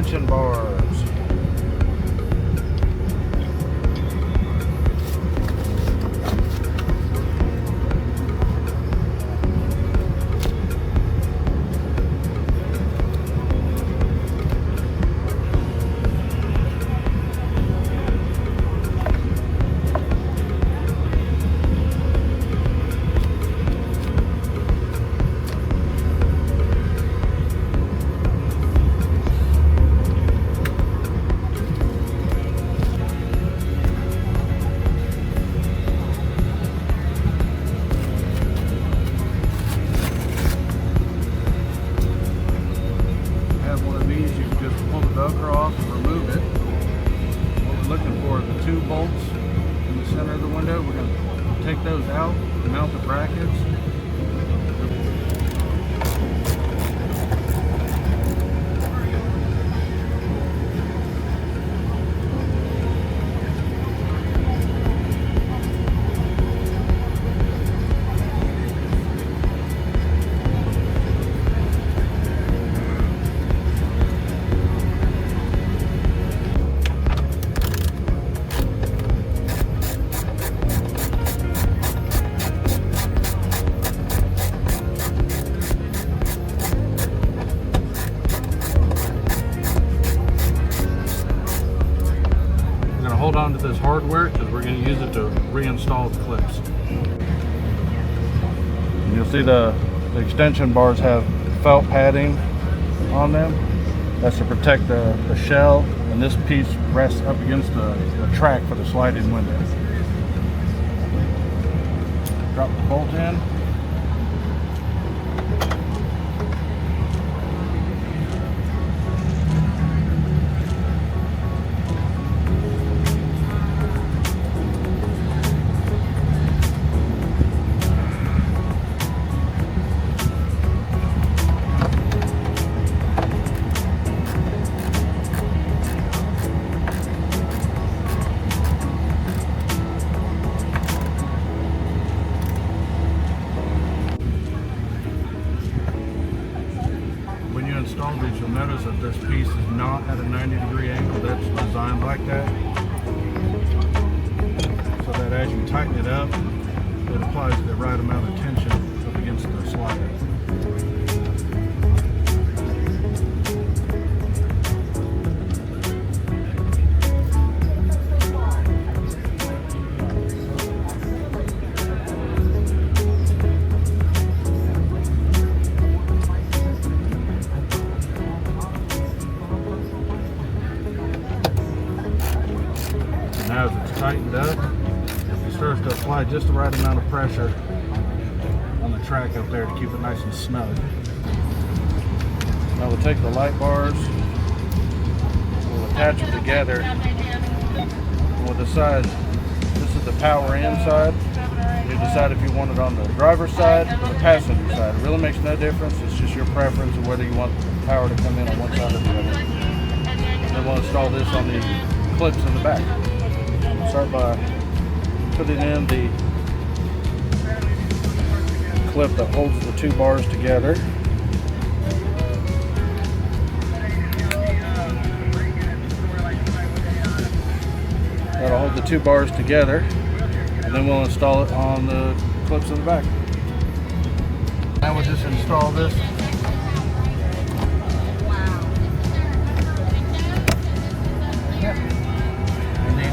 extension bars. Off and remove it. What we're looking for are the two bolts in the center of the window. We're going to take those out and mount the brackets. Hold on to this hardware because we're going to use it to reinstall the clips. And you'll see the extension bars have felt padding on them. That's to protect the shell, and this piece rests up against the track for the sliding window. Drop the bolt in. Install these, you'll notice that this piece is not at a 90-degree angle. That's designed like that, so that as you tighten it up, it applies the right amount of tension up against the slider. Now as it's tightened up, it starts to apply just the right amount of pressure on the track up there to keep it nice and snug. Now we'll take the light bars, we'll attach them together, and we'll decide, this is the power in side. You decide if you want it on the driver's side or the passenger side. It really makes no difference, it's just your preference of whether you want the power to come in on one side or the other. And then we'll install this on the clips in the back. Start by putting in the clip that holds the two bars together. That'll hold the two bars together, and then we'll install it on the clips in the back. Now we'll just install this.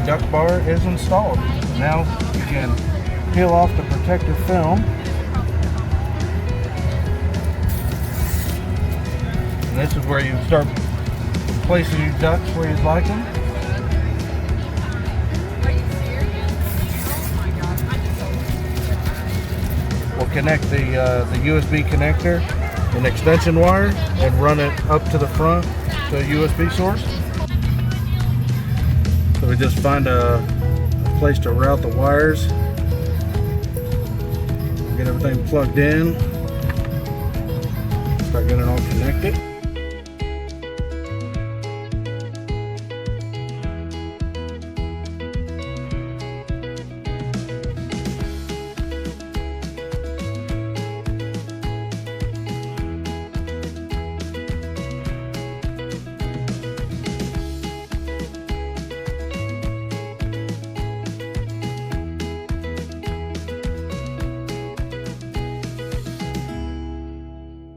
Duck bar is installed. Now you can peel off the protective film. And this is where you start placing your ducks where you'd like them. We'll connect the USB connector and extension wire and run it up to the front to a USB source. So we just find a place to route the wires, get everything plugged in, start getting it all connected.